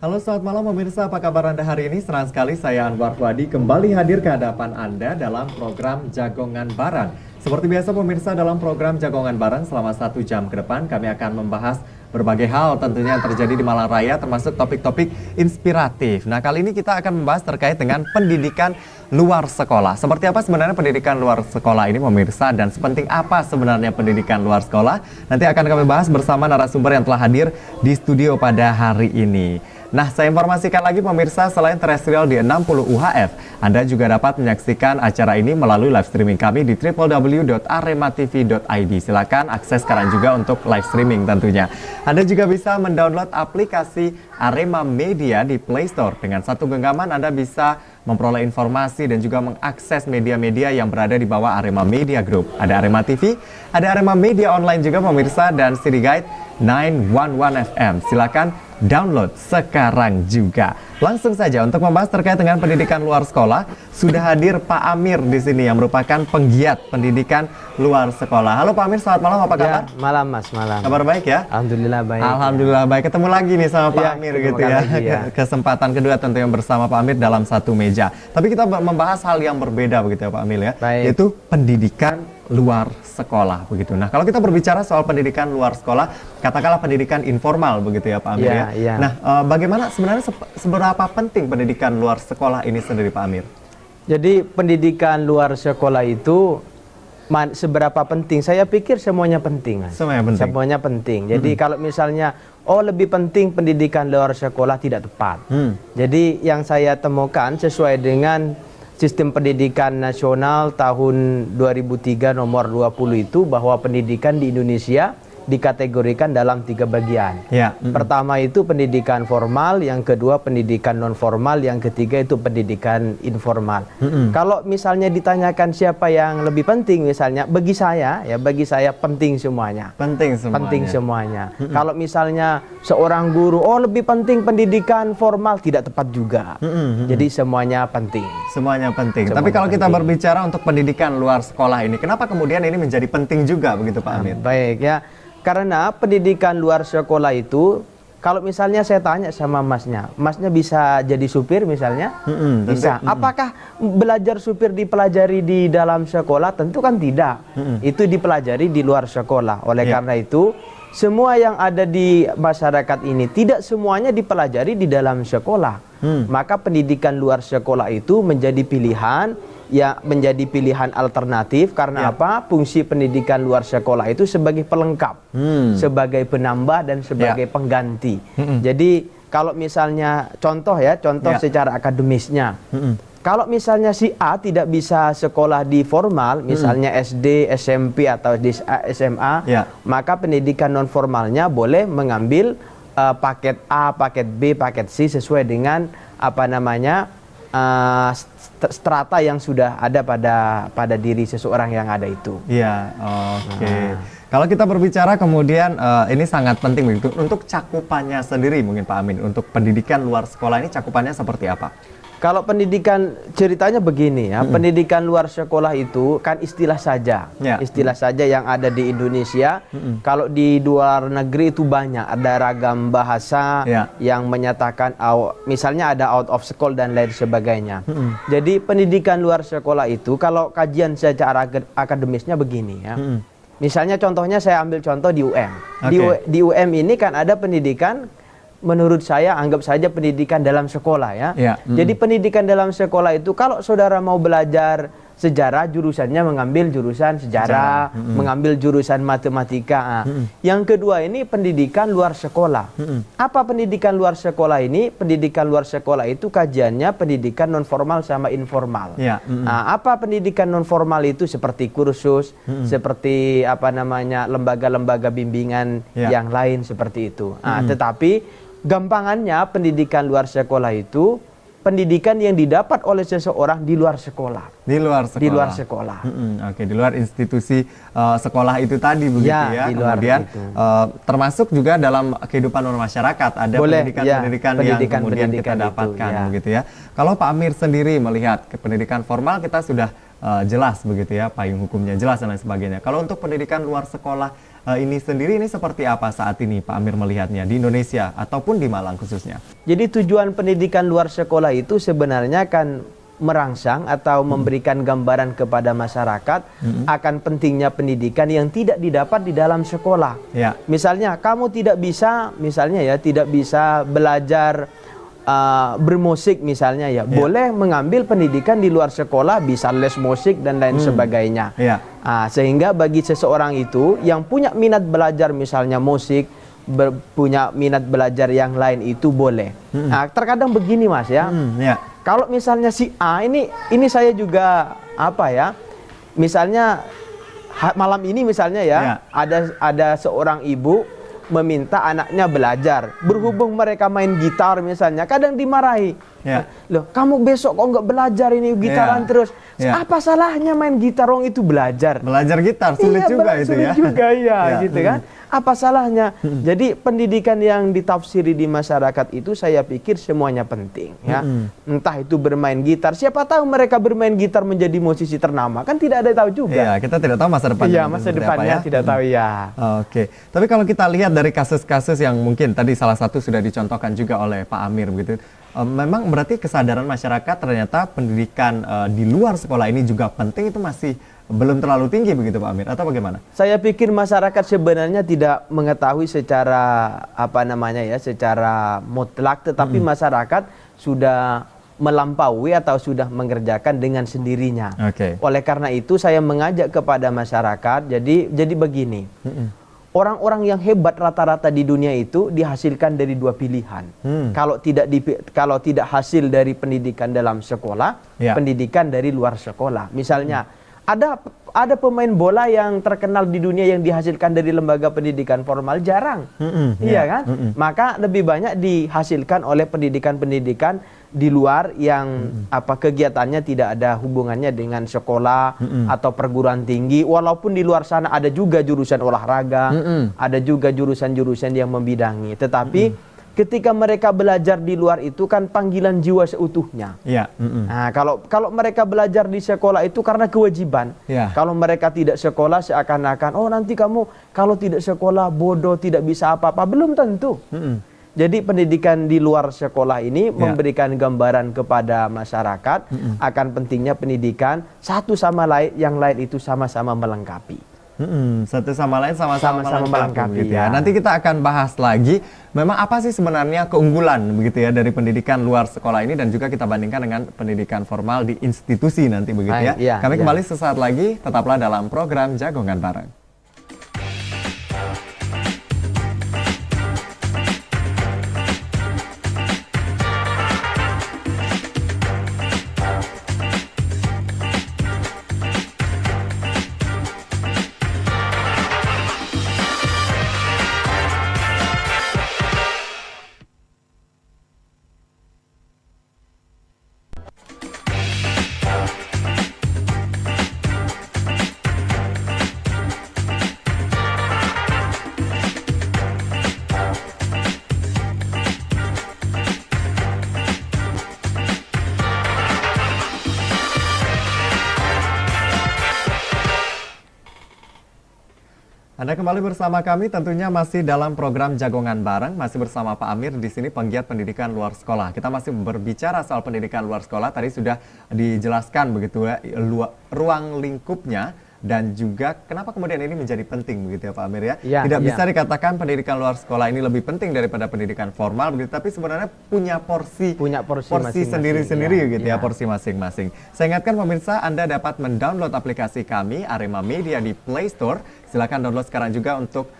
Halo, selamat malam pemirsa, apa kabar Anda hari ini? Senang sekali saya Anwar Fuadi kembali hadir ke hadapan Anda dalam program Jagongan Bareng. Seperti biasa pemirsa, dalam program Jagongan Bareng selama 1 jam ke depan kami akan membahas berbagai hal tentunya yang terjadi di Malang Raya, termasuk topik-topik inspiratif. Nah, kali ini kita akan membahas terkait dengan pendidikan luar sekolah. Seperti apa sebenarnya pendidikan luar sekolah ini pemirsa, dan sepenting apa sebenarnya pendidikan luar sekolah? Nanti akan kami bahas bersama narasumber yang telah hadir di studio pada hari ini. Nah, saya informasikan lagi pemirsa, selain terestrial di 60 UHF, Anda juga dapat menyaksikan acara ini melalui live streaming kami di www.arematv.id. Silakan akses sekarang juga untuk live streaming tentunya. Anda juga bisa mendownload aplikasi Arema Media di Play Store. Dengan satu genggaman Anda bisa memperoleh informasi dan juga mengakses media-media yang berada di bawah Arema Media Group. Ada Arema TV, ada Arema Media Online juga pemirsa, dan City Guide 911 FM. Silakan download sekarang juga. Langsung saja untuk membahas terkait dengan pendidikan luar sekolah, sudah hadir Pak Amir di sini yang merupakan penggiat pendidikan luar sekolah. Halo Pak Amir, selamat malam, apa kabar? Ya, malam Mas, malam. Kabar baik ya? Alhamdulillah baik. Alhamdulillah baik. Ketemu lagi nih sama Pak Amir gitu ya. Lagi, ya. Kesempatan kedua tentunya bersama Pak Amir dalam satu meja. Tapi kita membahas hal yang berbeda begitu ya Pak Amir ya. Baik. Yaitu pendidikan luar sekolah begitu. Nah, kalau kita berbicara soal pendidikan luar sekolah, katakanlah pendidikan informal begitu ya Pak Amir ya. Ya. Nah, bagaimana sebenarnya seberapa penting pendidikan luar sekolah ini sendiri Pak Amir? Jadi pendidikan luar sekolah itu seberapa penting? Saya pikir semuanya penting, Mas. Semuanya penting. Semuanya penting. Jadi kalau misalnya lebih penting pendidikan luar sekolah, tidak tepat. Jadi yang saya temukan sesuai dengan Sistem Pendidikan Nasional tahun 2003 nomor 20 itu, bahwa pendidikan di Indonesia dikategorikan dalam 3 bagian. Ya. Pertama itu pendidikan formal, yang kedua pendidikan non formal, yang ketiga itu pendidikan informal. Kalau misalnya ditanyakan siapa yang lebih penting, misalnya bagi saya penting semuanya. Penting semuanya. Penting semuanya. Kalau misalnya seorang guru, lebih penting pendidikan formal, tidak tepat juga. Jadi semuanya penting. Semuanya penting. Semuanya Tapi kalau kita penting. berbicara untuk pendidikan luar sekolah ini, kenapa kemudian ini menjadi penting juga begitu Pak Amir? Baik ya. Karena pendidikan luar sekolah itu, kalau misalnya saya tanya sama masnya bisa jadi supir misalnya? Bisa. Apakah belajar supir dipelajari di dalam sekolah? Tentu kan tidak. Itu dipelajari di luar sekolah. Oleh karena itu, semua yang ada di masyarakat ini tidak semuanya dipelajari di dalam sekolah. Maka pendidikan luar sekolah itu menjadi pilihan, menjadi pilihan alternatif. Karena apa? Fungsi pendidikan luar sekolah itu sebagai pelengkap, sebagai penambah, dan sebagai pengganti. Jadi kalau misalnya contoh secara akademisnya, kalau misalnya si A tidak bisa sekolah di formal, misalnya SD, SMP atau di SMA, maka pendidikan non formalnya boleh mengambil paket A, paket B, paket C sesuai dengan strata yang sudah ada pada diri seseorang yang ada itu. Iya, oke. Kalau kita berbicara kemudian ini sangat penting begitu untuk cakupannya sendiri mungkin Pak Amin, untuk pendidikan luar sekolah ini cakupannya seperti apa? Kalau pendidikan, ceritanya begini ya, pendidikan luar sekolah itu kan istilah saja, istilah saja yang ada di Indonesia. Kalau di luar negeri itu banyak, ada ragam bahasa yang menyatakan, misalnya ada out of school dan lain sebagainya. Jadi pendidikan luar sekolah itu, kalau kajian secara akademisnya begini ya. Misalnya contohnya saya ambil contoh di UM. Di UM ini kan ada pendidikan, menurut saya anggap saja pendidikan dalam sekolah ya. Jadi pendidikan dalam sekolah itu, kalau saudara mau belajar sejarah, jurusannya mengambil jurusan sejarah, mengambil jurusan matematika. Yang kedua ini pendidikan luar sekolah. Apa pendidikan luar sekolah ini? Pendidikan luar sekolah itu kajiannya pendidikan non formal sama informal. Apa pendidikan non formal itu? Seperti kursus, seperti lembaga-lembaga bimbingan yang lain seperti itu. Tetapi gampangannya pendidikan luar sekolah itu pendidikan yang didapat oleh seseorang di luar sekolah. Di luar sekolah. Di luar sekolah. Oke, di luar institusi sekolah itu tadi begitu ya. Di luar kemudian itu. Termasuk juga dalam kehidupan bermasyarakat ada pendidikan-pendidikan yang kemudian kita dapatkan begitu ya. Kalau Pak Amir sendiri melihat ke pendidikan formal kita sudah jelas begitu ya, payung hukumnya jelas dan lain sebagainya. Kalau untuk pendidikan luar sekolah ini sendiri ini seperti apa saat ini Pak Amir melihatnya di Indonesia ataupun di Malang khususnya? Jadi tujuan pendidikan luar sekolah itu sebenarnya kan merangsang atau memberikan gambaran kepada masyarakat akan pentingnya pendidikan yang tidak didapat di dalam sekolah. Ya. Misalnya kamu tidak bisa, tidak bisa belajar bermusik misalnya ya, boleh mengambil pendidikan di luar sekolah, bisa les musik dan lain sebagainya. Ya. Sehingga bagi seseorang itu yang punya minat belajar misalnya musik, punya minat belajar yang lain itu boleh. Terkadang begini Mas ya. Ya. Kalau misalnya si A ini saya juga misalnya malam ini misalnya ya, ada seorang ibu meminta anaknya belajar. Berhubung mereka main gitar misalnya, kadang dimarahi. Loh, kamu besok kok nggak belajar ini gitaran terus? Apa salahnya main gitar? Orang itu belajar. Belajar gitar sulit juga itu sulit ya. juga ya, gitu kan? Apa salahnya? Jadi pendidikan yang ditafsiri di masyarakat itu saya pikir semuanya penting ya. Entah itu bermain gitar, siapa tahu mereka bermain gitar menjadi musisi ternama, kan tidak ada tahu juga. Iya, kita tidak tahu masa depannya. Iya, masa depannya tidak tahu ya. Oke. Tapi kalau kita lihat dari kasus-kasus yang mungkin tadi salah satu sudah dicontohkan juga oleh Pak Amir begitu. Memang berarti kesadaran masyarakat ternyata pendidikan di luar sekolah ini juga penting itu masih belum terlalu tinggi begitu Pak Amir atau bagaimana? Saya pikir masyarakat sebenarnya tidak mengetahui secara secara mutlak, tetapi masyarakat sudah melampaui atau sudah mengerjakan dengan sendirinya. Oleh karena itu saya mengajak kepada masyarakat, jadi begini. Orang-orang yang hebat rata-rata di dunia itu dihasilkan dari dua pilihan. Kalau tidak hasil dari pendidikan dalam sekolah, pendidikan dari luar sekolah. Misalnya ada pemain bola yang terkenal di dunia yang dihasilkan dari lembaga pendidikan formal jarang. Iya kan? Maka lebih banyak dihasilkan oleh pendidikan-pendidikan di luar yang kegiatannya tidak ada hubungannya dengan sekolah atau perguruan tinggi. Walaupun di luar sana ada juga jurusan olahraga, ada juga jurusan-jurusan yang membidangi. Tetapi ketika mereka belajar di luar itu kan panggilan jiwa seutuhnya. Nah, kalau mereka belajar di sekolah itu karena kewajiban. Kalau mereka tidak sekolah seakan-akan nanti kamu kalau tidak sekolah bodoh, tidak bisa apa-apa. Belum tentu. Jadi pendidikan di luar sekolah ini memberikan gambaran kepada masyarakat akan pentingnya pendidikan satu sama lain, yang lain itu sama-sama melengkapi. Satu sama lain sama-sama melengkapi gitu ya. Nanti kita akan bahas lagi memang apa sih sebenarnya keunggulan begitu ya dari pendidikan luar sekolah ini dan juga kita bandingkan dengan pendidikan formal di institusi nanti begitu ya. Kami kembali sesaat lagi, tetaplah dalam program Jagongan Bareng. Anda kembali bersama kami, tentunya masih dalam program Jagongan Bareng, masih bersama Pak Amir di sini penggiat pendidikan luar sekolah. Kita masih berbicara soal pendidikan luar sekolah, tadi sudah dijelaskan begitu ya, ruang lingkupnya dan juga kenapa kemudian ini menjadi penting begitu ya Pak Amir ya. Tidak bisa dikatakan pendidikan luar sekolah ini lebih penting daripada pendidikan formal begitu, tapi sebenarnya punya porsi sendiri-sendiri gitu ya, porsi masing-masing. Saya ingatkan pemirsa, Anda dapat mendownload aplikasi kami Arema Media di Play Store. Silakan download sekarang juga untuk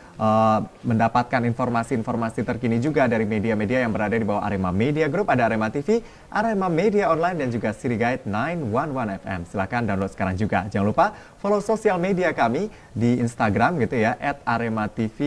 mendapatkan informasi-informasi terkini juga dari media-media yang berada di bawah Arema Media Group. Ada Arema TV, Arema Media Online, dan juga City Guide 911 FM. Silakan download sekarang juga. Jangan lupa follow sosial media kami di Instagram gitu ya, @arematv_MLG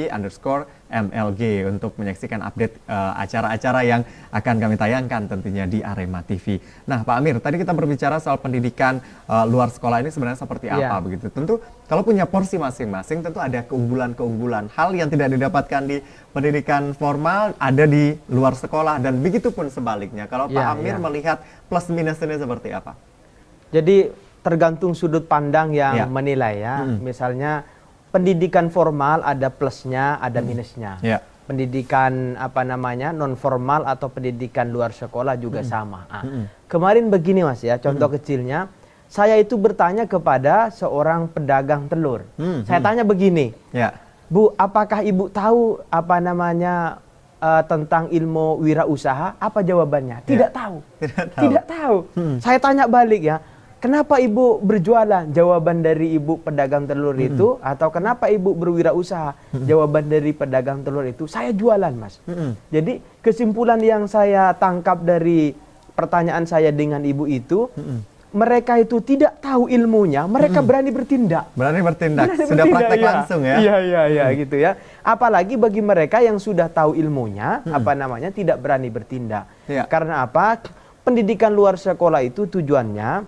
untuk menyaksikan update acara-acara yang akan kami tayangkan tentunya di Arema TV. Nah Pak Amir, tadi kita berbicara soal pendidikan luar sekolah ini sebenarnya seperti apa begitu. Tentu kalau punya porsi masing-masing tentu ada keunggulan-keunggulan. Hal yang tidak didapatkan di pendidikan formal ada di luar sekolah dan begitu pun sebaliknya. Kalau Pak Amir melihat plus minusnya seperti apa? Jadi tergantung sudut pandang yang menilai ya. Misalnya pendidikan formal ada plusnya, ada minusnya. Ya. Pendidikan non formal atau pendidikan luar sekolah juga sama. Kemarin begini Mas ya, contoh kecilnya, saya itu bertanya kepada seorang pedagang telur. Saya tanya begini, Ya. Bu, apakah Ibu tahu tentang ilmu wirausaha? Apa jawabannya? Tidak tahu. Tidak tahu. Saya tanya balik ya, kenapa Ibu berjualan? Jawaban dari Ibu pedagang telur itu, atau kenapa Ibu berwirausaha? Jawaban dari pedagang telur itu, saya jualan Mas. Jadi kesimpulan yang saya tangkap dari pertanyaan saya dengan Ibu itu, mereka itu tidak tahu ilmunya, mereka berani bertindak. Berani bertindak, sudah praktek langsung ya? Iya, gitu ya. Apalagi bagi mereka yang sudah tahu ilmunya, tidak berani bertindak. Ya. Karena apa? Pendidikan luar sekolah itu tujuannya,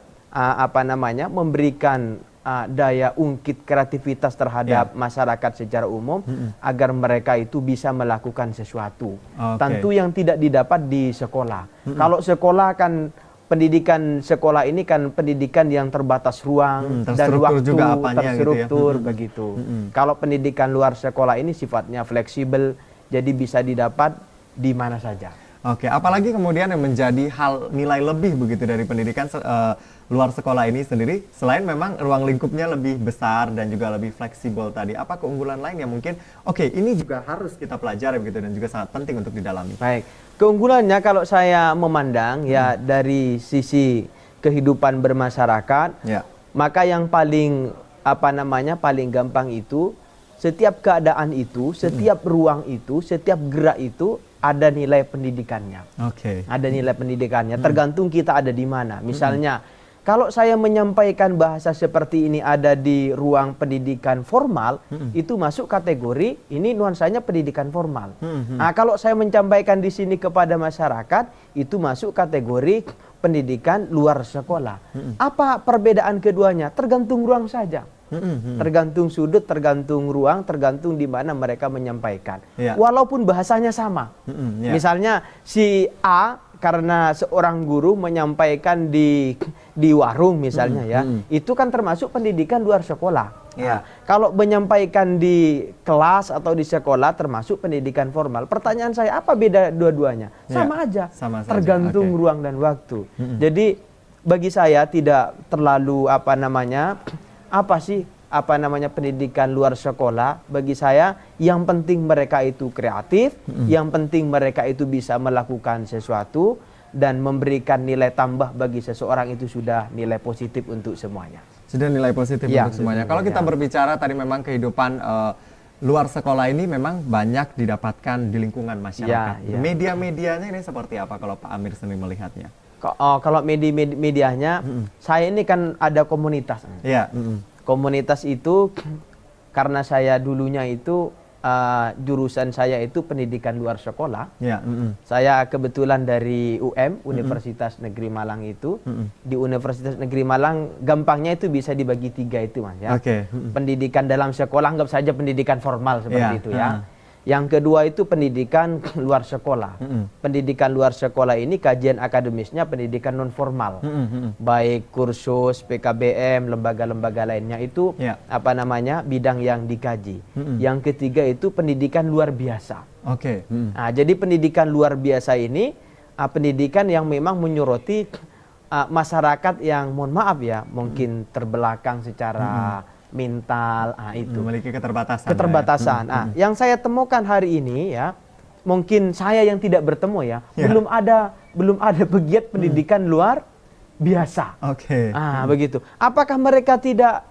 memberikan daya ungkit kreativitas terhadap masyarakat secara umum, agar mereka itu bisa melakukan sesuatu. Tentu yang tidak didapat di sekolah. Kalau sekolah kan, pendidikan sekolah ini kan pendidikan yang terbatas ruang dan waktu, juga apanya, terstruktur gitu ya. Begitu. Kalau pendidikan luar sekolah ini sifatnya fleksibel, jadi bisa didapat di mana saja. Oke, apalagi kemudian yang menjadi hal nilai lebih begitu dari pendidikan luar sekolah ini sendiri, selain memang ruang lingkupnya lebih besar dan juga lebih fleksibel tadi, apa keunggulan lain yang mungkin ini juga harus kita pelajari begitu dan juga sangat penting untuk didalami? Baik, keunggulannya kalau saya memandang ya dari sisi kehidupan bermasyarakat, maka yang paling paling gampang itu, setiap keadaan itu, setiap ruang itu, setiap gerak itu ada nilai pendidikannya. Ada nilai pendidikannya, tergantung kita ada di mana. Misalnya, kalau saya menyampaikan bahasa seperti ini ada di ruang pendidikan formal, itu masuk kategori ini nuansanya pendidikan formal. Nah, kalau saya menyampaikan di sini kepada masyarakat, itu masuk kategori pendidikan luar sekolah. Apa perbedaan keduanya? Tergantung ruang saja. Tergantung sudut, tergantung ruang, tergantung di mana mereka menyampaikan. Walaupun bahasanya sama. Misalnya si A karena seorang guru menyampaikan di warung misalnya itu kan termasuk pendidikan luar sekolah. Nah, kalau menyampaikan di kelas atau di sekolah termasuk pendidikan formal. Pertanyaan saya, apa beda dua-duanya? Sama aja. Tergantung ruang dan waktu. Jadi bagi saya tidak terlalu pendidikan luar sekolah. Bagi saya yang penting mereka itu kreatif, yang penting mereka itu bisa melakukan sesuatu dan memberikan nilai tambah bagi seseorang, itu sudah nilai positif untuk semuanya. Sudah nilai positif untuk semuanya. Kalau kita berbicara tadi memang kehidupan luar sekolah ini memang banyak didapatkan di lingkungan masyarakat. Media-medianya ini seperti apa kalau Pak Amir sendiri melihatnya? Kalau medianya, saya ini kan ada komunitas. Komunitas itu karena saya dulunya itu jurusan saya itu pendidikan luar sekolah. Saya kebetulan dari Universitas Negeri Malang itu. Di Universitas Negeri Malang gampangnya itu bisa dibagi 3 itu Mas ya. Pendidikan dalam sekolah, anggap saja pendidikan formal seperti itu ya. Yang kedua itu pendidikan luar sekolah. Pendidikan luar sekolah ini kajian akademisnya pendidikan non formal. Baik kursus, PKBM, lembaga-lembaga lainnya itu bidang yang dikaji. Yang ketiga itu pendidikan luar biasa. Nah, jadi pendidikan luar biasa ini pendidikan yang memang menyoroti masyarakat yang mohon maaf ya, mungkin terbelakang secara mental, itu memiliki keterbatasan. Yang saya temukan hari ini ya, mungkin saya yang tidak bertemu ya, belum ada pegiat pendidikan luar biasa. Begitu. Apakah mereka tidak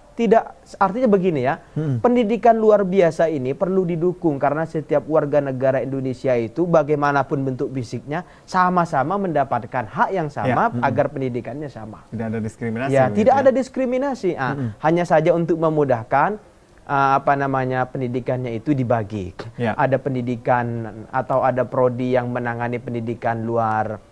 artinya begini ya, pendidikan luar biasa ini perlu didukung karena setiap warga negara Indonesia itu bagaimanapun bentuk fisiknya sama-sama mendapatkan hak yang sama agar pendidikannya sama. Tidak ada diskriminasi. Tidak ada diskriminasi. Hanya saja untuk memudahkan pendidikannya itu dibagi. Ada pendidikan atau ada prodi yang menangani pendidikan luar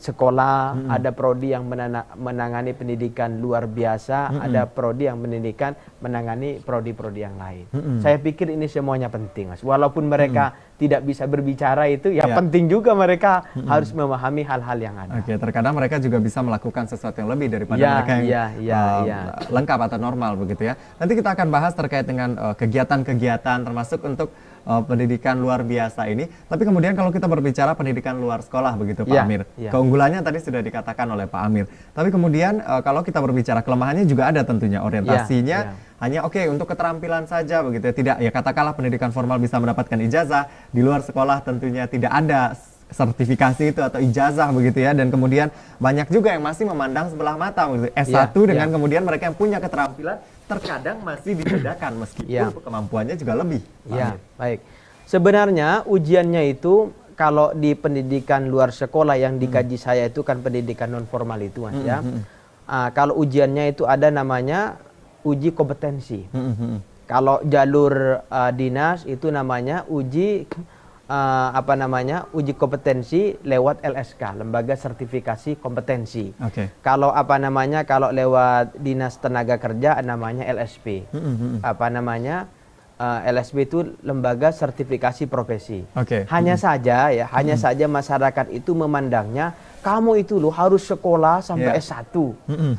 sekolah, ada prodi yang menangani pendidikan luar biasa, ada prodi yang mendidikan menangani prodi-prodi yang lain. Saya pikir ini semuanya penting, Mas. Walaupun mereka tidak bisa berbicara itu, ya penting juga mereka harus memahami hal-hal yang ada. Oke, terkadang mereka juga bisa melakukan sesuatu yang lebih daripada mereka yang lengkap atau normal begitu ya. Nanti kita akan bahas terkait dengan kegiatan-kegiatan termasuk untuk pendidikan luar biasa ini. Tapi kemudian kalau kita berbicara pendidikan luar sekolah begitu Pak Amir, keunggulannya tadi sudah dikatakan oleh Pak Amir. Tapi kemudian kalau kita berbicara kelemahannya juga ada tentunya, orientasinya hanya untuk keterampilan saja begitu ya. Tidak, ya katakanlah pendidikan formal bisa mendapatkan ijazah, di luar sekolah tentunya tidak ada sertifikasi itu atau ijazah begitu ya. Dan kemudian banyak juga yang masih memandang sebelah mata begitu. S1 dengan kemudian mereka yang punya keterampilan terkadang masih dibedakan meskipun kemampuannya juga lebih. Ya, baik. Sebenarnya ujiannya itu kalau di pendidikan luar sekolah yang dikaji saya itu kan pendidikan non formal itu, Mas ya. Kalau ujiannya itu ada namanya uji kompetensi. Kalau jalur dinas itu namanya uji uji kompetensi lewat LSK, Lembaga Sertifikasi Kompetensi. Kalau kalau lewat Dinas Tenaga Kerja namanya LSP. LSP itu Lembaga Sertifikasi Profesi. Hanya saja masyarakat itu memandangnya kamu itu loh harus sekolah sampai S1.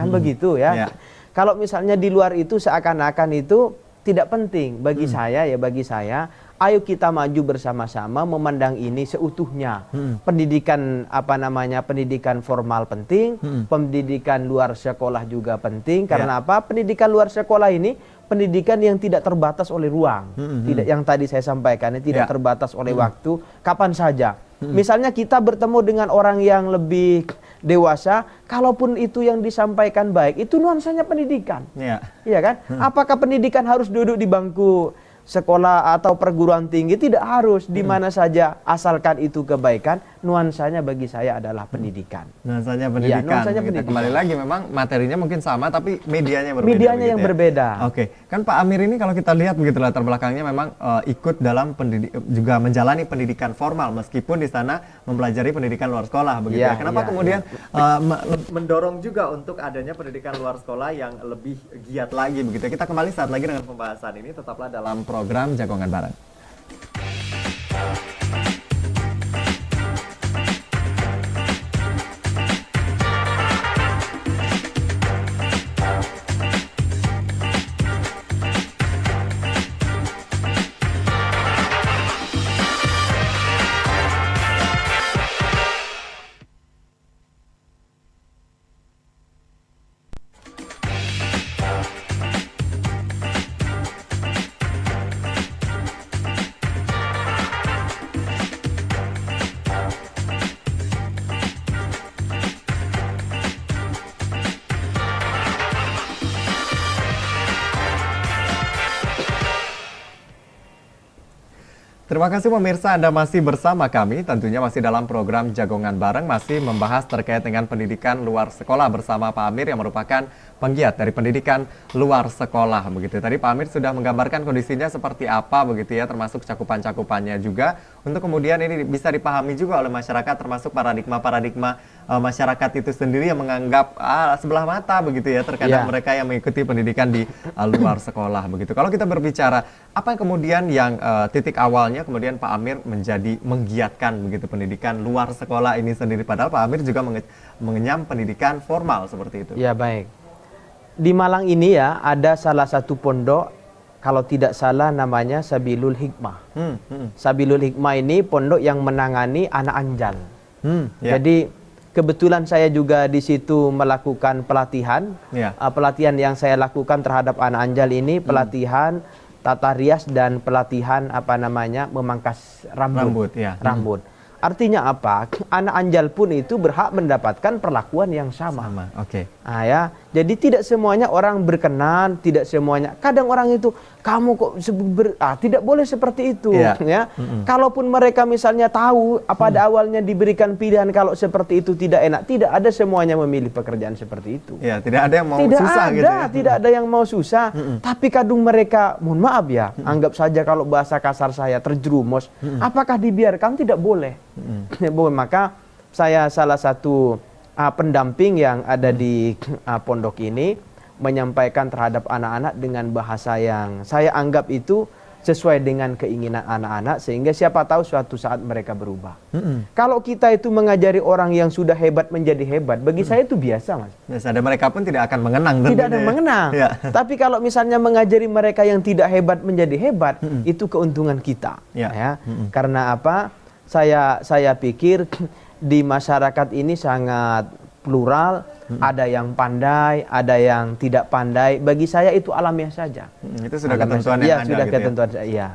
Kan begitu ya. Kalau misalnya di luar itu seakan-akan itu tidak penting bagi saya, ayo kita maju bersama-sama memandang ini seutuhnya. Pendidikan pendidikan formal penting, pendidikan luar sekolah juga penting. Karena apa? Pendidikan luar sekolah ini pendidikan yang tidak terbatas oleh ruang. Tidak, yang tadi saya sampaikan ini tidak terbatas oleh waktu, kapan saja. Misalnya kita bertemu dengan orang yang lebih dewasa, kalaupun itu yang disampaikan baik, itu nuansanya pendidikan. Iya kan? Apakah pendidikan harus duduk di bangku sekolah atau perguruan tinggi? Tidak harus, di mana saja asalkan itu kebaikan, nuansanya bagi saya adalah pendidikan. Nuansanya pendidikan. Nuansanya pendidikan. Kembali lagi memang materinya mungkin sama tapi medianya berbeda. Medianya yang berbeda. Kan Pak Amir ini kalau kita lihat begitu latar belakangnya memang ikut dalam juga menjalani pendidikan formal meskipun di sana mempelajari pendidikan luar sekolah begitu ya. Kenapa kemudian mendorong juga untuk adanya pendidikan luar sekolah yang lebih giat lagi begitu. Kita kembali saat lagi dengan pembahasan ini, tetaplah dalam program Jagongan Bareng. Terima kasih pemirsa, Anda masih bersama kami, tentunya masih dalam program Jagongan Bareng, masih membahas terkait dengan pendidikan luar sekolah bersama Pak Amir yang merupakan penggiat dari pendidikan luar sekolah begitu. Tadi Pak Amir sudah menggambarkan kondisinya seperti apa begitu ya, termasuk cakupan-cakupannya juga, untuk kemudian ini bisa dipahami juga oleh masyarakat, termasuk paradigma-paradigma masyarakat itu sendiri yang menganggap sebelah mata begitu ya, terkadang mereka yang mengikuti pendidikan di luar sekolah begitu. Kalau kita berbicara apa yang kemudian yang titik awalnya kemudian Pak Amir menjadi menggiatkan begitu pendidikan luar sekolah ini sendiri, padahal Pak Amir juga mengenyam pendidikan formal seperti itu. Ya, baik. Di Malang ini ya ada salah satu pondok, kalau tidak salah namanya Sabilul Hikmah. Sabilul Hikmah ini pondok yang menangani anak anjal. Jadi kebetulan saya juga di situ melakukan pelatihan. Pelatihan yang saya lakukan terhadap anak anjal ini pelatihan tata rias dan pelatihan memangkas rambut. Rambut. Artinya apa? Anak anjal pun itu berhak mendapatkan perlakuan yang sama. Jadi tidak semuanya orang berkenan, tidak semuanya. Kadang orang itu kamu kok tidak boleh seperti itu, ya. Kalaupun mereka misalnya tahu pada awalnya diberikan pilihan kalau seperti itu tidak enak, tidak ada semuanya memilih pekerjaan seperti itu. Tidak ada yang mau susah gitu ya. Tidak ada yang mau susah. Tapi kadang mereka, mohon maaf ya, anggap saja kalau bahasa kasar saya terjerumus, apakah dibiarkan? Tidak boleh. Maka saya salah satu pendamping yang ada di pondok ini menyampaikan terhadap anak-anak dengan bahasa yang saya anggap itu sesuai dengan keinginan anak-anak, sehingga siapa tahu suatu saat mereka berubah. Kalau kita itu mengajari orang yang sudah hebat menjadi hebat, bagi saya itu biasa, Mas. Biasa, dan mereka pun tidak akan mengenang. Tidak ada yang mengenang. Ya. Tapi kalau misalnya mengajari mereka yang tidak hebat menjadi hebat, itu keuntungan kita. Ya. Karena apa? Saya pikir di masyarakat ini sangat plural, ada yang pandai, ada yang tidak pandai. Bagi saya itu alamiah saja. Itu sudah ketentuan yang ada. Sudah gitu ketentuan ya?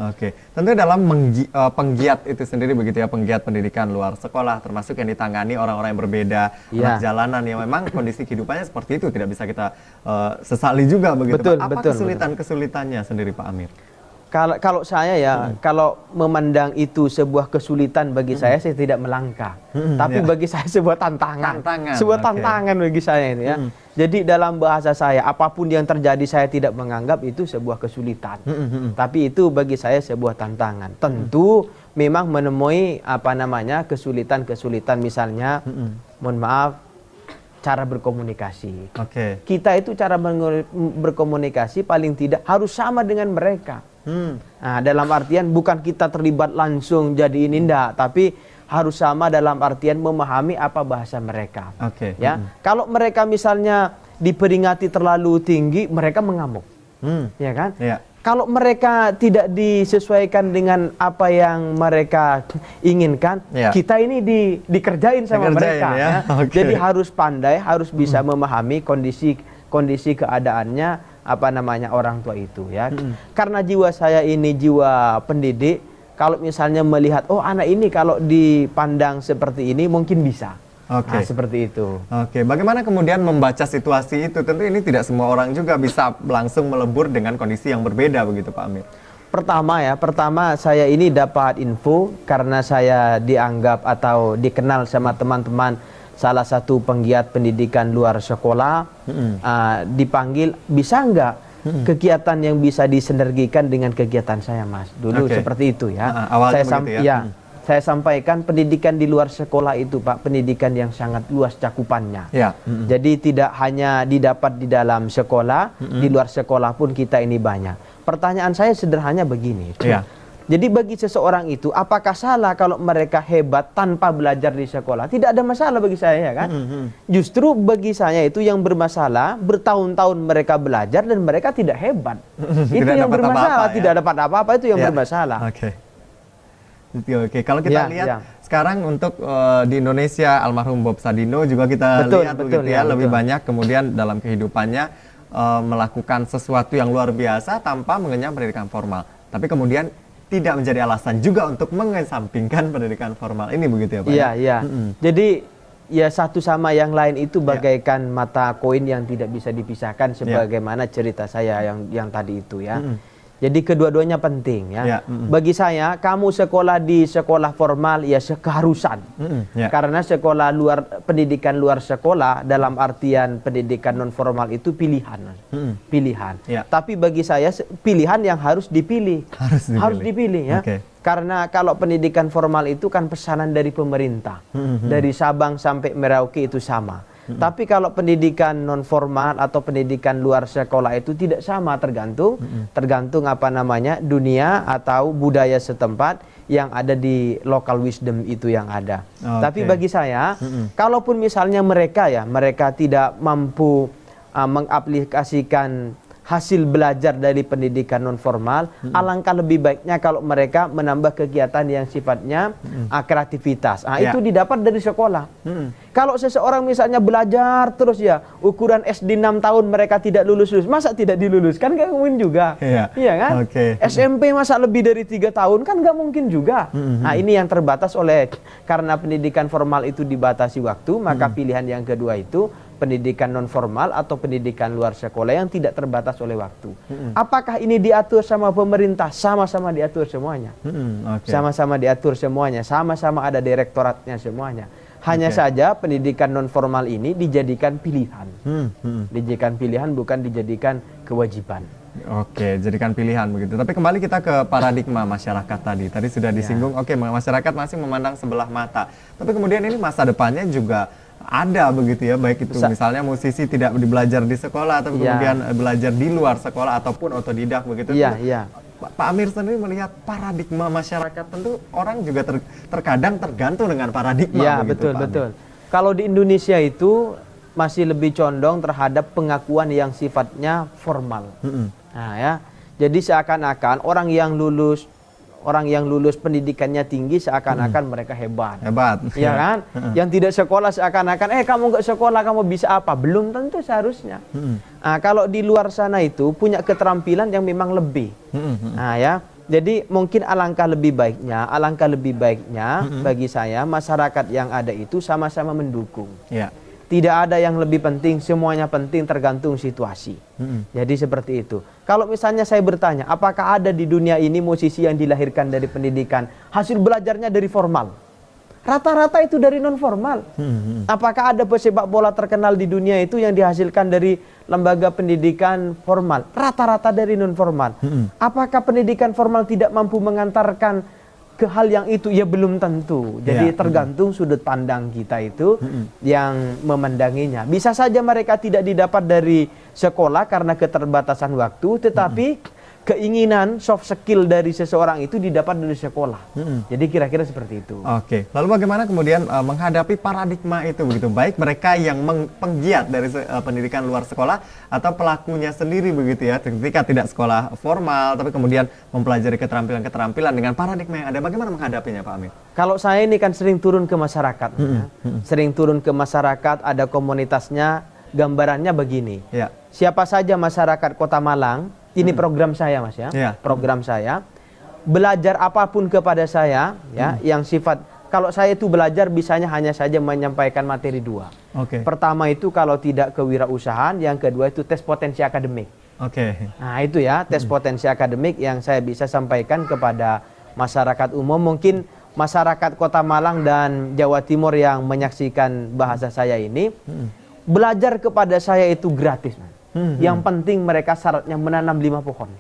Oke. Tentu dalam penggiat itu sendiri begitu ya, penggiat pendidikan luar sekolah, termasuk yang ditangani orang-orang yang berbeda, anak jalanan yang memang kondisi kehidupannya seperti itu, tidak bisa kita sesali juga begitu. Betul, Apa kesulitan-kesulitannya sendiri, Pak Amir? Kalau saya ya, kalau memandang itu sebuah kesulitan bagi saya tidak melangkah. Tapi bagi saya sebuah tantangan. Sebuah tantangan bagi saya ini ya. Jadi dalam bahasa saya, apapun yang terjadi saya tidak menganggap itu sebuah kesulitan. Tapi itu bagi saya sebuah tantangan. Tentu memang menemui kesulitan-kesulitan, misalnya mohon maaf, cara berkomunikasi. Kita itu cara berkomunikasi paling tidak harus sama dengan mereka. Nah, dalam artian bukan kita terlibat langsung jadi ini enggak, tapi harus sama dalam artian memahami apa bahasa mereka. Ya, kalau mereka misalnya diperingati terlalu tinggi, mereka mengamuk, ya kan? Kalau mereka tidak disesuaikan dengan apa yang mereka inginkan, kita ini dikerjain sama mereka. Ya. Jadi harus pandai, harus bisa memahami kondisi keadaannya orang tua itu ya. Karena jiwa saya ini jiwa pendidik, kalau misalnya melihat anak ini kalau dipandang seperti ini mungkin bisa. Seperti itu. Bagaimana kemudian membaca situasi itu? Tentu ini tidak semua orang juga bisa langsung melebur dengan kondisi yang berbeda begitu, Pak Amir. Pertama saya ini dapat info karena saya dianggap atau dikenal sama teman-teman salah satu penggiat pendidikan luar sekolah, dipanggil, bisa nggak kegiatan yang bisa disinergikan dengan kegiatan saya, Mas? Dulu seperti itu ya. Saya sampaikan pendidikan di luar sekolah itu, Pak, pendidikan yang sangat luas cakupannya. Jadi tidak hanya didapat di dalam sekolah, di luar sekolah pun kita ini banyak. Pertanyaan saya sederhana begini. Jadi bagi seseorang itu, apakah salah kalau mereka hebat tanpa belajar di sekolah? Tidak ada masalah bagi saya, ya kan? Justru bagi saya itu yang bermasalah, bertahun-tahun mereka belajar dan mereka tidak hebat. Itu yang bermasalah, tidak dapat apa-apa, itu yang bermasalah. Kalau kita lihat sekarang untuk di Indonesia, almarhum Bob Sadino juga kita lihat lebih banyak kemudian dalam kehidupannya melakukan sesuatu yang luar biasa tanpa mengenyam pendidikan formal. Tapi kemudian tidak menjadi alasan juga untuk mengesampingkan pendidikan formal ini, begitu ya, Pak? Iya. Jadi ya satu sama yang lain itu bagaikan mata koin yang tidak bisa dipisahkan, sebagaimana cerita saya yang tadi itu ya. Jadi kedua-duanya penting ya. Bagi saya, kamu sekolah di sekolah formal ya keharusan. Karena pendidikan luar sekolah dalam artian pendidikan non formal itu pilihan. Tapi bagi saya pilihan yang harus dipilih. Harus dipilih ya. Karena kalau pendidikan formal itu kan pesanan dari pemerintah. Dari Sabang sampai Merauke itu sama. Tapi kalau pendidikan non formal atau pendidikan luar sekolah itu tidak sama, tergantung dunia atau budaya setempat yang ada di local wisdom itu yang ada. Tapi bagi saya, kalaupun misalnya mereka tidak mampu mengaplikasikan hasil belajar dari pendidikan non formal, alangkah lebih baiknya kalau mereka menambah kegiatan yang sifatnya kreativitas. Itu didapat dari sekolah. Kalau seseorang misalnya belajar terus ya, ukuran SD 6 tahun mereka tidak lulus, masa tidak diluluskan? Kan nggak mungkin juga. Iya kan? SMP masa lebih dari 3 tahun? Kan nggak mungkin juga. Ini yang terbatas karena pendidikan formal itu dibatasi waktu, maka pilihan yang kedua itu pendidikan non formal atau pendidikan luar sekolah yang tidak terbatas oleh waktu. Apakah ini diatur sama pemerintah? Sama-sama diatur semuanya. Sama-sama diatur semuanya. Sama-sama ada direktoratnya semuanya. Hanya saja pendidikan non formal ini dijadikan pilihan. Dijadikan pilihan, bukan dijadikan kewajiban. Jadikan pilihan begitu. Tapi kembali kita ke paradigma masyarakat tadi. Tadi sudah disinggung, masyarakat masih memandang sebelah mata. Tapi kemudian ini masa depannya juga ada begitu ya, baik itu misalnya musisi tidak belajar di sekolah atau kemudian belajar di luar sekolah ataupun otodidak begitu. Iya. Pak Amir sendiri melihat paradigma masyarakat, tentu orang juga terkadang tergantung dengan paradigma. Iya, begitu, betul. Kalau di Indonesia itu masih lebih condong terhadap pengakuan yang sifatnya formal. Nah ya, jadi seakan-akan orang yang lulus pendidikannya tinggi seakan-akan mereka hebat. Ya kan? Yang tidak sekolah seakan-akan kamu nggak sekolah kamu bisa apa? Belum tentu seharusnya. Nah, kalau di luar sana itu punya keterampilan yang memang lebih. Nah ya, jadi mungkin alangkah lebih baiknya bagi saya masyarakat yang ada itu sama-sama mendukung. Tidak ada yang lebih penting, semuanya penting tergantung situasi. Jadi seperti itu. Kalau misalnya saya bertanya, apakah ada di dunia ini musisi yang dilahirkan dari pendidikan, hasil belajarnya dari formal? Rata-rata itu dari non formal. Apakah ada pesepak bola terkenal di dunia itu yang dihasilkan dari lembaga pendidikan formal? Rata-rata dari non formal. Apakah pendidikan formal tidak mampu mengantarkan ke hal yang itu? Ya belum tentu. Jadi tergantung sudut pandang kita itu yang memandanginya. Bisa saja mereka tidak didapat dari sekolah karena keterbatasan waktu, tetapi keinginan soft skill dari seseorang itu didapat dari sekolah. Jadi kira-kira seperti itu. Oke. Lalu bagaimana kemudian menghadapi paradigma itu begitu? Baik mereka yang penggiat dari pendidikan luar sekolah atau pelakunya sendiri begitu ya, ketika tidak sekolah formal tapi kemudian mempelajari keterampilan-keterampilan dengan paradigma yang ada, bagaimana menghadapinya Pak Amir? Kalau saya ini kan sering turun ke masyarakat, sering turun ke masyarakat, ada komunitasnya, gambarannya begini. Siapa saja masyarakat Kota Malang, ini program saya Mas ya, program saya, belajar apapun kepada saya ya, yang sifat, kalau saya itu belajar bisanya hanya saja menyampaikan materi dua. Pertama itu kalau tidak kewirausahaan, yang kedua itu tes potensi akademik. Nah itu ya, tes potensi akademik yang saya bisa sampaikan kepada masyarakat umum. Mungkin masyarakat Kota Malang dan Jawa Timur yang menyaksikan bahasa saya ini, belajar kepada saya itu gratis. Yang penting mereka syaratnya menanam 5 pohon.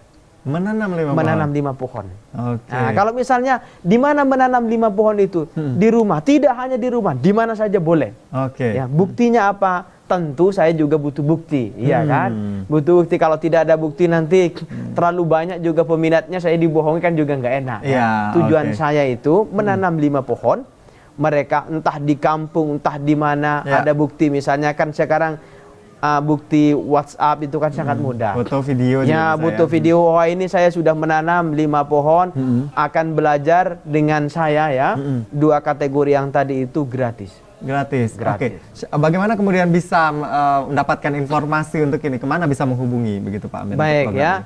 Menanam 5 pohon. Nah, kalau misalnya di mana menanam 5 pohon itu? Di rumah. Tidak hanya di rumah, di mana saja boleh. Ya, buktinya apa? Tentu saya juga butuh bukti, iya kan? Butuh bukti. Kalau tidak ada bukti nanti terlalu banyak juga peminatnya, saya dibohongi kan juga nggak enak. Tujuan saya itu menanam 5 pohon. Mereka entah di kampung, entah di mana ada bukti. Misalnya kan sekarang bukti WhatsApp itu kan sangat mudah. Foto video. Ya, butuh video. Wah, ini saya sudah menanam 5 pohon, akan belajar dengan saya ya. 2 kategori yang tadi itu gratis. Oke. Bagaimana kemudian bisa mendapatkan informasi untuk ini? Kemana bisa menghubungi begitu Pak Amir? Baik ya.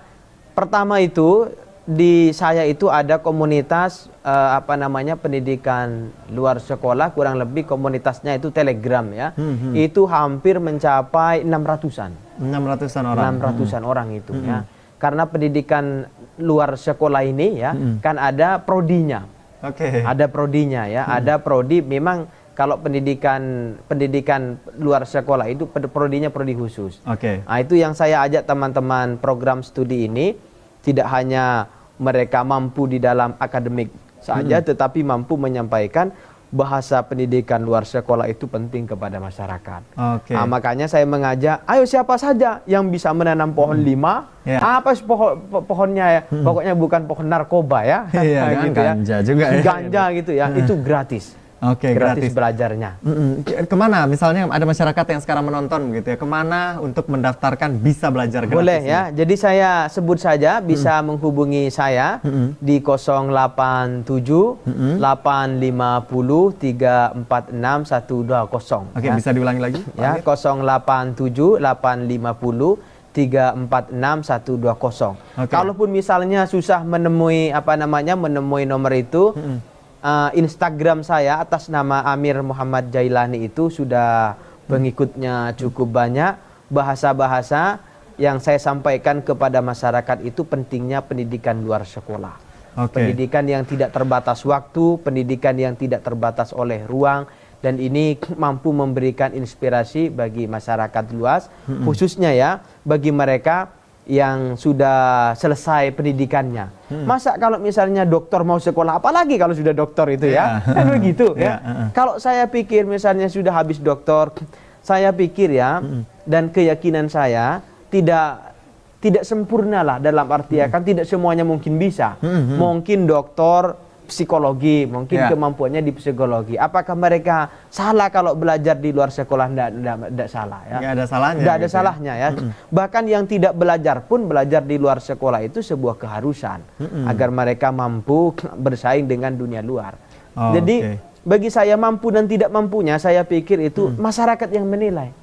Pertama itu di saya itu ada komunitas pendidikan luar sekolah, kurang lebih komunitasnya itu Telegram ya. Itu hampir mencapai 600-an. 600-an orang. 600-an orang itu ya. Karena pendidikan luar sekolah ini ya, kan ada prodinya. Ada prodinya ya, ada prodi. Memang kalau pendidikan luar sekolah itu prodinya prodi khusus. Nah, itu yang saya ajak teman-teman program studi ini, tidak hanya mereka mampu di dalam akademik saja, tetapi mampu menyampaikan bahasa pendidikan luar sekolah itu penting kepada masyarakat. Nah, makanya saya mengajak, ayo siapa saja yang bisa menanam pohon 5, apa pohonnya ya? Pokoknya bukan pohon narkoba ya, gitu ganja juga ya. Ganja gitu ya, itu gratis. Gratis belajarnya. Kemana misalnya ada masyarakat yang sekarang menonton gitu ya, kemana untuk mendaftarkan bisa belajar gratis? Boleh ya, jadi saya sebut saja bisa menghubungi saya di 087 850 346 120. Bisa diulangi lagi? Ya, 087 850 346 120. Kalaupun misalnya susah menemui menemui nomor itu, Instagram saya atas nama Amir Muhammad Jailani itu sudah pengikutnya cukup banyak. Bahasa-bahasa yang saya sampaikan kepada masyarakat itu pentingnya pendidikan luar sekolah. Pendidikan yang tidak terbatas waktu, pendidikan yang tidak terbatas oleh ruang, dan ini mampu memberikan inspirasi bagi masyarakat luas, khususnya ya bagi mereka yang sudah selesai pendidikannya. Masa kalau misalnya dokter mau sekolah, apalagi kalau sudah dokter itu ya, kan begitu ya. Kalau saya pikir misalnya sudah habis dokter, saya pikir ya, dan keyakinan saya tidak sempurna lah, dalam arti kan tidak semuanya mungkin bisa. Mungkin dokter psikologi, mungkin kemampuannya di psikologi. Apakah mereka salah kalau belajar di luar sekolah? Tidak salah ya. Nggak ada salahnya. Nggak ada salahnya ya. Bahkan yang tidak belajar pun belajar di luar sekolah itu sebuah keharusan agar mereka mampu bersaing dengan dunia luar. Jadi bagi saya mampu dan tidak mampunya, saya pikir itu masyarakat yang menilai.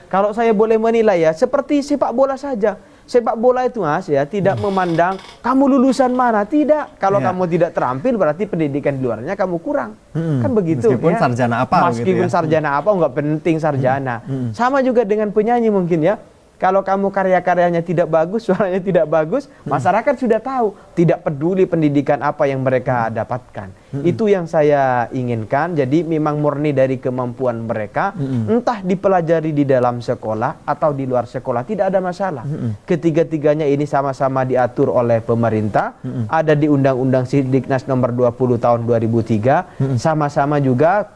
Kalau saya boleh menilai ya, seperti sepak bola saja. Sepak bola itu Mas ya tidak memandang kamu lulusan mana, tidak. Kalau kamu tidak terampil berarti pendidikan di luarnya kamu kurang. Kan begitu. Meskipun ya. sarjana apa Meskipun gitu ya. sarjana apa enggak penting sarjana. Sama juga dengan penyanyi mungkin ya. Kalau kamu karya-karyanya tidak bagus, suaranya tidak bagus, masyarakat sudah tahu, tidak peduli pendidikan apa yang mereka dapatkan. Itu yang saya inginkan. Jadi memang murni dari kemampuan mereka, entah dipelajari di dalam sekolah atau di luar sekolah, tidak ada masalah. Ketiga-tiganya ini sama-sama diatur oleh pemerintah, ada di Undang-Undang Sidiknas nomor 20 tahun 2003, sama-sama juga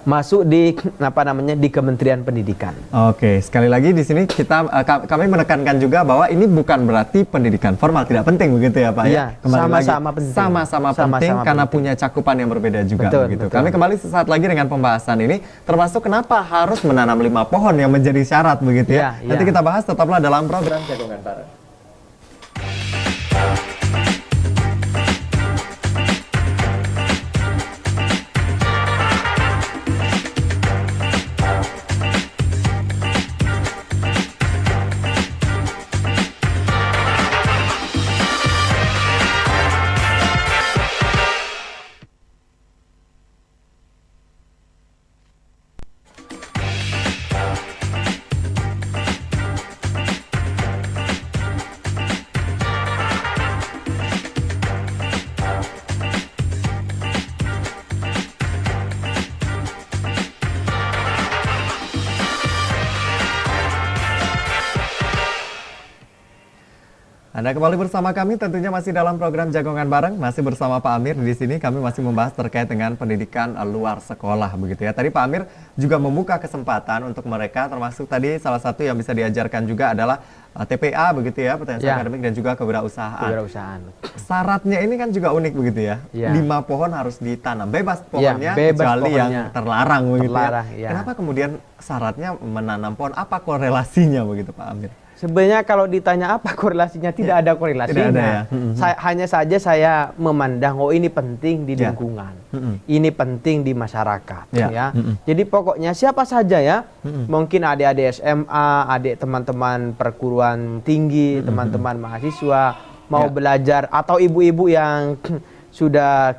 masuk di di Kementerian Pendidikan. Oke, sekali lagi di sini kami menekankan juga bahwa ini bukan berarti pendidikan formal tidak penting begitu ya Pak ya. Sama-sama penting. Sama-sama penting karena punya cakupan yang berbeda juga begitu. Kami kembali sesaat lagi dengan pembahasan ini, termasuk kenapa harus menanam 5 pohon yang menjadi syarat begitu ya. Nanti kita bahas, tetaplah dalam program Jagongan Bareng. Anda kembali bersama kami, tentunya masih dalam program Jagongan Bareng, masih bersama Pak Amir di sini. Kami masih membahas terkait dengan pendidikan luar sekolah begitu ya. Tadi Pak Amir juga membuka kesempatan untuk mereka, termasuk tadi salah satu yang bisa diajarkan juga adalah TPA begitu ya, pertanyaan akademik dan juga kewirausahaan. Syaratnya ini kan juga unik begitu ya. 5 pohon harus ditanam, bebas pohonnya, kecuali yang terlarang begitu ya. Kenapa kemudian syaratnya menanam pohon? Apa korelasinya begitu Pak Amir? Sebenarnya kalau ditanya apa korelasinya, tidak ada korelasinya. Tidak ada, ya? Hanya saja saya memandang, oh ini penting di lingkungan, ini penting di masyarakat. Ya. Jadi pokoknya siapa saja ya, mungkin adik-adik SMA, adik teman-teman perguruan tinggi, teman-teman mahasiswa, mau belajar, atau ibu-ibu yang sudah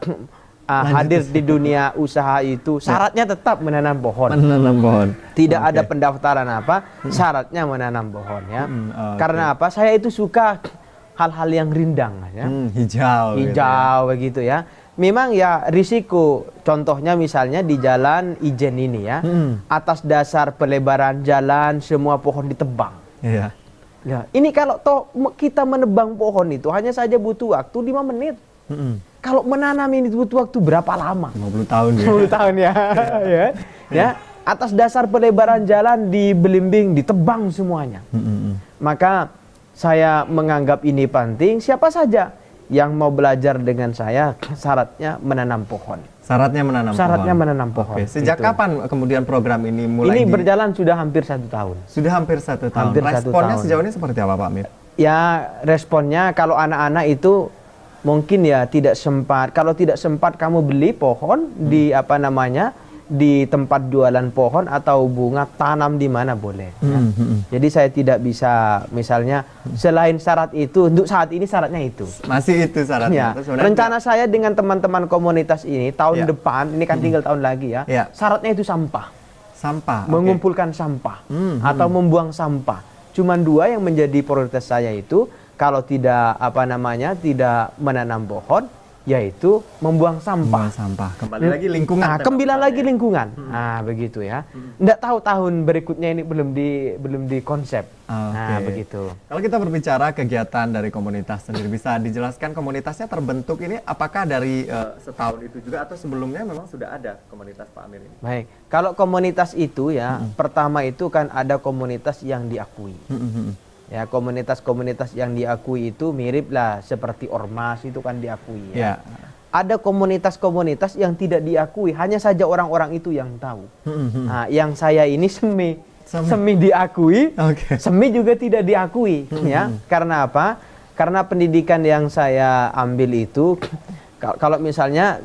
hadir di dunia usaha itu, syaratnya tetap menanam pohon. Menanam pohon. Tidak ada pendaftaran apa, syaratnya menanam pohon ya. Karena apa? Saya itu suka hal-hal yang rindang ya. Hijau begitu ya. Memang ya risiko, contohnya misalnya di jalan Ijen ini ya, atas dasar pelebaran jalan semua pohon ditebang. Ya, ini kalau kita menebang pohon itu hanya saja butuh waktu 5 menit. Kalau menanam ini butuh waktu berapa lama? 50 tahun ya. 50 tahun ya. ya. Atas dasar pelebaran jalan di Belimbing ditebang semuanya. Maka saya menganggap ini penting. Siapa saja yang mau belajar dengan saya, syaratnya menanam pohon. Syaratnya menanam pohon. Oke. Sejak kapan kemudian program ini mulai? Ini berjalan sudah hampir 1 tahun. Sudah hampir 1 tahun. Responnya sejauh ini seperti apa Pak Amir? Ya, responnya kalau anak-anak itu mungkin ya tidak sempat. Kalau tidak sempat kamu beli pohon di di tempat jualan pohon atau bunga, tanam di mana boleh. Jadi saya tidak bisa misalnya selain syarat itu, untuk saat ini syaratnya itu. Masih itu syaratnya. Ya. Rencana saya dengan teman-teman komunitas ini tahun depan, ini kan tinggal tahun lagi ya. Syaratnya itu sampah. Mengumpulkan sampah atau membuang sampah. Cuman 2 yang menjadi prioritas saya itu. Kalau tidak tidak menanam pohon, yaitu membuang Membuang sampah. sampah. Kembali lagi lingkungan. Nah, kembali lagi lingkungan. Nah, begitu ya. Nggak tahu tahun berikutnya ini belum di konsep. Nah, begitu. Kalau kita berbicara kegiatan dari komunitas sendiri, bisa dijelaskan komunitasnya terbentuk ini apakah dari setahun itu juga atau sebelumnya memang sudah ada komunitas Pak Amir ini? Baik. Kalau komunitas itu ya, pertama itu kan ada komunitas yang diakui. Ya, komunitas-komunitas yang diakui itu miriplah seperti ormas itu kan diakui ya. Ada komunitas-komunitas yang tidak diakui, hanya saja orang-orang itu yang tahu. Nah, yang saya ini semi diakui, semi juga tidak diakui ya. Karena apa? Karena pendidikan yang saya ambil itu kalau misalnya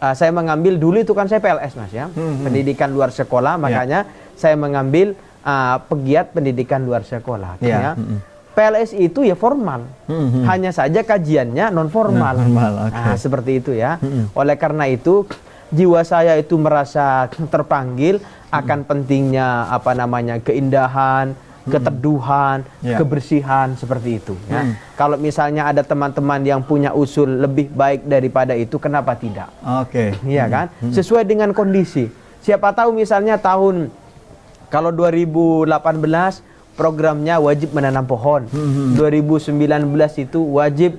saya mengambil dulu itu kan saya PLS Mas ya. Pendidikan luar sekolah, makanya saya mengambil pegiat pendidikan luar sekolah. Ya. PLS itu ya formal, hanya saja kajiannya non formal. Nah, seperti itu ya. Oleh karena itu jiwa saya itu merasa terpanggil akan pentingnya keindahan, keteduhan, kebersihan seperti itu. Ya. Kalau misalnya ada teman-teman yang punya usul lebih baik daripada itu, kenapa tidak? Iya kan? Sesuai dengan kondisi. Siapa tahu misalnya kalau 2018 programnya wajib menanam pohon, 2019 itu wajib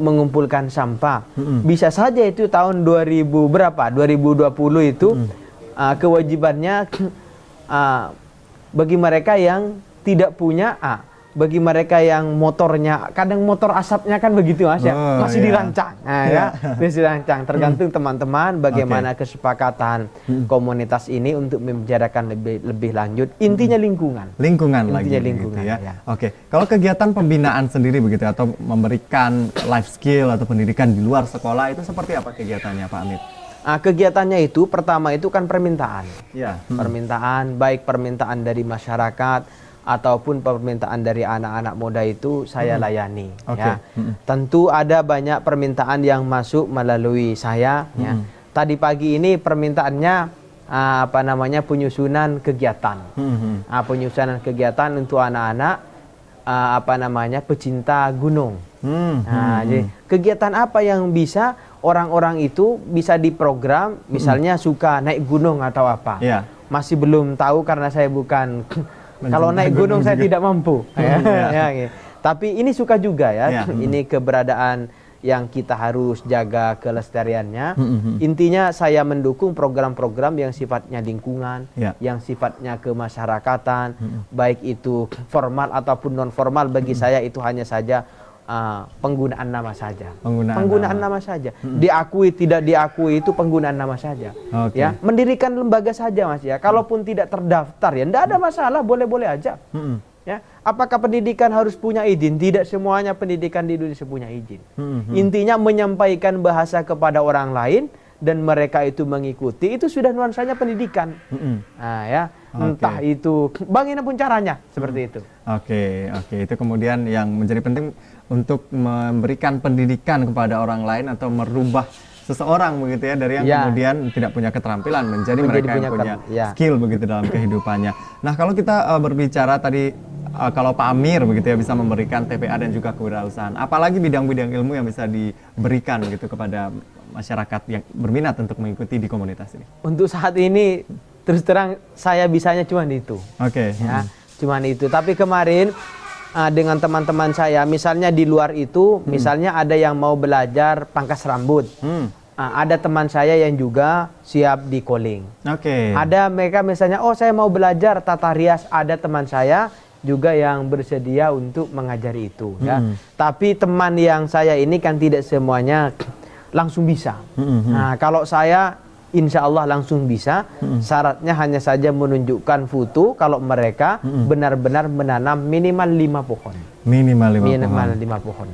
mengumpulkan sampah. Bisa saja itu tahun 2020 itu kewajibannya bagi mereka yang tidak punya bagi mereka yang motornya, kadang motor asapnya kan begitu Mas ya, masih dirancang. Nah, ya, masih dirancang. Tergantung teman-teman bagaimana kesepakatan komunitas ini untuk membicarakan lebih lanjut. Intinya lingkungan. Intinya lingkungan gitu ya. Kalau kegiatan pembinaan sendiri begitu atau memberikan life skill atau pendidikan di luar sekolah itu seperti apa kegiatannya Pak Amir? Kegiatannya itu pertama itu kan permintaan. Permintaan, baik permintaan dari masyarakat ataupun permintaan dari anak-anak muda itu saya layani. Ya. Tentu ada banyak permintaan yang masuk melalui saya. Ya. Tadi pagi ini permintaannya penyusunan kegiatan. Penyusunan kegiatan untuk anak-anak pecinta gunung. Jadi kegiatan apa yang bisa orang-orang itu bisa diprogram, misalnya suka naik gunung atau apa. Masih belum tahu karena saya bukan kalau naik gunung saya tidak mampu. Tapi ini suka juga ya. Ini keberadaan yang kita harus jaga kelestariannya. Intinya saya mendukung program-program yang sifatnya lingkungan, yang sifatnya kemasyarakatan, baik itu formal ataupun non formal. Bagi saya itu hanya saja penggunaan nama saja. Penggunaan nama saja. Diakui tidak diakui itu penggunaan nama saja. Ya, mendirikan lembaga saja Mas ya. Kalaupun tidak terdaftar ya tidak ada masalah, boleh-boleh aja. Ya, apakah pendidikan harus punya izin? Tidak semuanya pendidikan di Indonesia punya izin. Intinya menyampaikan bahasa kepada orang lain dan mereka itu mengikuti, itu sudah nuansanya pendidikan. Nah, ya, entah itu bagaimana pun caranya seperti itu. Itu kemudian yang menjadi penting untuk memberikan pendidikan kepada orang lain atau merubah seseorang begitu ya, dari yang kemudian tidak punya keterampilan menjadi mereka yang punya skill begitu dalam kehidupannya. Nah, kalau kita berbicara tadi kalau Pak Amir begitu ya bisa memberikan TPA dan juga kewirausahaan, apalagi bidang-bidang ilmu yang bisa diberikan gitu kepada masyarakat yang berminat untuk mengikuti di komunitas ini? Untuk saat ini terus terang saya bisanya cuma itu. Ya, cuma itu. Tapi kemarin dengan teman-teman saya, misalnya di luar itu, misalnya ada yang mau belajar pangkas rambut. Ada teman saya yang juga siap di calling. Ada mereka misalnya, oh saya mau belajar tata rias, ada teman saya juga yang bersedia untuk mengajari itu. Ya. Tapi teman yang saya ini kan tidak semuanya langsung bisa. Nah, kalau saya insya Allah langsung bisa. Syaratnya hanya saja menunjukkan foto kalau mereka benar-benar menanam minimal 5 pohon. Minimal 5 pohon.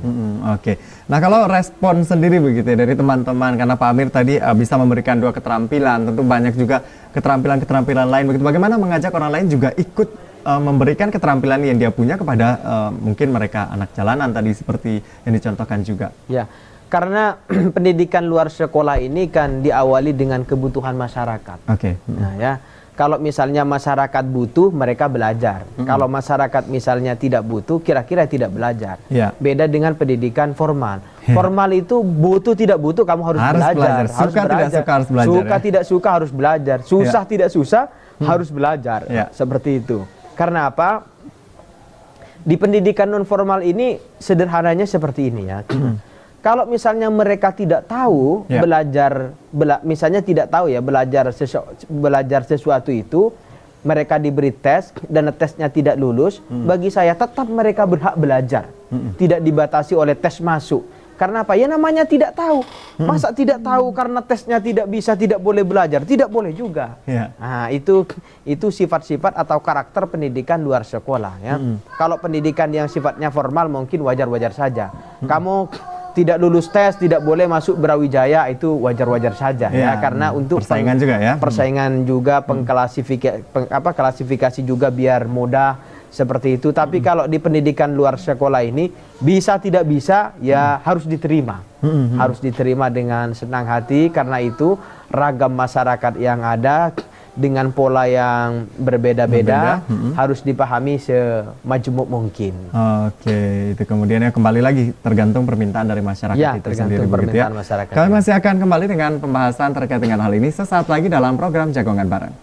Nah, kalau respon sendiri begitu ya dari teman-teman, karena Pak Amir tadi bisa memberikan 2 keterampilan, tentu banyak juga keterampilan-keterampilan lain begitu. Bagaimana mengajak orang lain juga ikut memberikan keterampilan yang dia punya kepada mungkin mereka anak jalanan tadi seperti yang dicontohkan juga? Ya. Karena pendidikan luar sekolah ini kan diawali dengan kebutuhan masyarakat. Nah, ya, Kalau misalnya masyarakat butuh, mereka belajar. Kalau masyarakat misalnya tidak butuh, kira-kira tidak belajar. Beda dengan pendidikan formal. Formal itu butuh tidak butuh, kamu harus belajar. Suka tidak suka harus belajar. Suka tidak suka harus belajar. Susah tidak susah harus belajar. Seperti itu. Karena apa? Di pendidikan non formal ini sederhananya seperti ini ya. Kalau misalnya mereka tidak tahu misalnya tidak tahu ya belajar sesuatu itu, mereka diberi tes dan tesnya tidak lulus, bagi saya tetap mereka berhak belajar, tidak dibatasi oleh tes masuk. Karena apa? Ya namanya tidak tahu. Masa tidak tahu karena tesnya tidak bisa, tidak boleh belajar? Tidak boleh juga. Nah, itu sifat-sifat atau karakter pendidikan luar sekolah ya. Kalau pendidikan yang sifatnya formal mungkin wajar-wajar saja. Kamu tidak lulus tes, tidak boleh masuk Brawijaya, itu wajar-wajar saja ya, karena untuk persaingan juga ya. Persaingan juga, klasifikasi juga biar mudah seperti itu. Tapi kalau di pendidikan luar sekolah ini bisa tidak bisa ya harus diterima. Harus diterima dengan senang hati, karena itu ragam masyarakat yang ada dengan pola yang berbeda-beda harus dipahami semajemuk mungkin. Oke, itu kemudian ya kembali lagi tergantung permintaan dari masyarakat itu sendiri begitu ya. Kami masih akan kembali dengan pembahasan terkait dengan hal ini sesaat lagi dalam program Jagongan Bareng.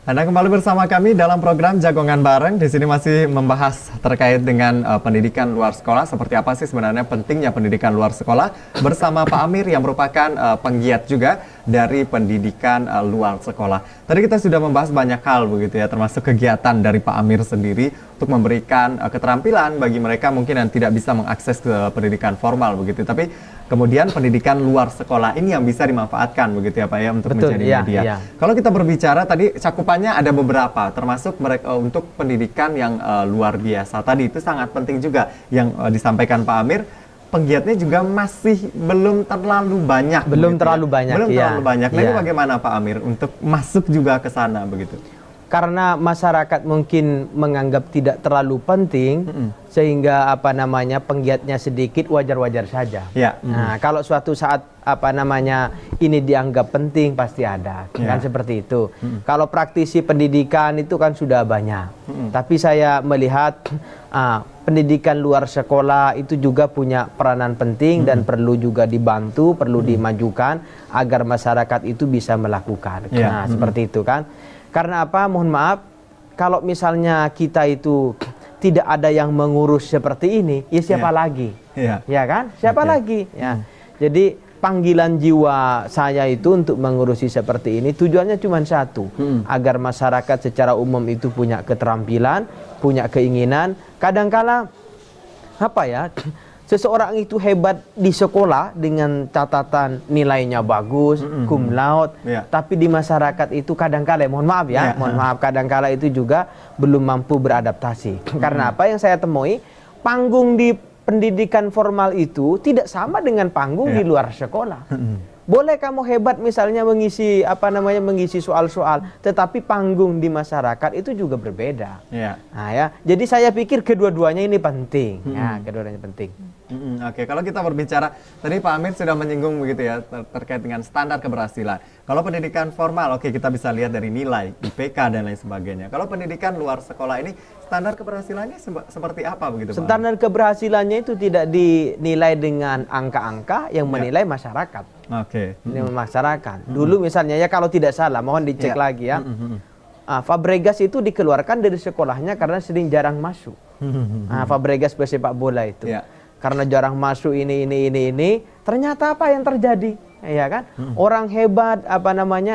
Anda kembali bersama kami dalam program Jagongan Bareng. Di sini masih membahas terkait dengan pendidikan luar sekolah. Seperti apa sih sebenarnya pentingnya pendidikan luar sekolah, bersama Pak Amir yang merupakan penggiat juga dari pendidikan luar sekolah. Tadi kita sudah membahas banyak hal begitu ya, termasuk kegiatan dari Pak Amir sendiri untuk memberikan keterampilan bagi mereka mungkin yang tidak bisa mengakses ke pendidikan formal begitu. Tapi kemudian pendidikan luar sekolah ini yang bisa dimanfaatkan begitu ya Pak ya, untuk menjadi media. Kalau kita berbicara tadi cakupannya ada beberapa, termasuk mereka untuk pendidikan yang luar biasa. Tadi itu sangat penting juga yang disampaikan Pak Amir. Penggiatnya juga masih belum terlalu banyak. Belum terlalu banyak. Nah ini bagaimana Pak Amir untuk masuk juga ke sana begitu? Karena masyarakat mungkin menganggap tidak terlalu penting, sehingga penggiatnya sedikit, wajar-wajar saja. Nah, kalau suatu saat ini dianggap penting, pasti ada, kan seperti itu. Kalau praktisi pendidikan itu kan sudah banyak. Tapi saya melihat pendidikan luar sekolah itu juga punya peranan penting dan perlu juga dibantu, perlu dimajukan agar masyarakat itu bisa melakukan. Nah, seperti itu kan. Karena apa? Mohon maaf, kalau misalnya kita itu tidak ada yang mengurus seperti ini, ya siapa lagi? Ya kan? Siapa lagi? Ya. Jadi panggilan jiwa saya itu untuk mengurusi seperti ini tujuannya cuma satu, agar masyarakat secara umum itu punya keterampilan, punya keinginan. Kadangkala seseorang itu hebat di sekolah dengan catatan nilainya bagus, cum laude, tapi di masyarakat itu kadangkala, mohon maaf ya, kadangkala itu juga belum mampu beradaptasi. Karena apa yang saya temui, panggung di pendidikan formal itu tidak sama dengan panggung di luar sekolah. Boleh kamu hebat misalnya mengisi mengisi soal-soal, tetapi panggung di masyarakat itu juga berbeda. Nah, ya. Jadi saya pikir kedua-duanya ini penting. Ya, kedua-duanya penting. Oke, kalau kita berbicara, tadi Pak Amir sudah menyinggung begitu ya, terkait dengan standar keberhasilan. Kalau pendidikan formal, oke, kita bisa lihat dari nilai, IPK dan lain sebagainya. Kalau pendidikan luar sekolah ini, standar keberhasilannya seperti apa begitu Pak? Standar keberhasilannya itu tidak dinilai dengan angka-angka yang menilai masyarakat. Ini masyarakat. Dulu misalnya ya, kalau tidak salah, mohon dicek lagi ya. Fabregas itu dikeluarkan dari sekolahnya karena sering jarang masuk. Fabregas pesepak bola itu. Karena jarang masuk ini. Ternyata apa yang terjadi? ya kan? Orang hebat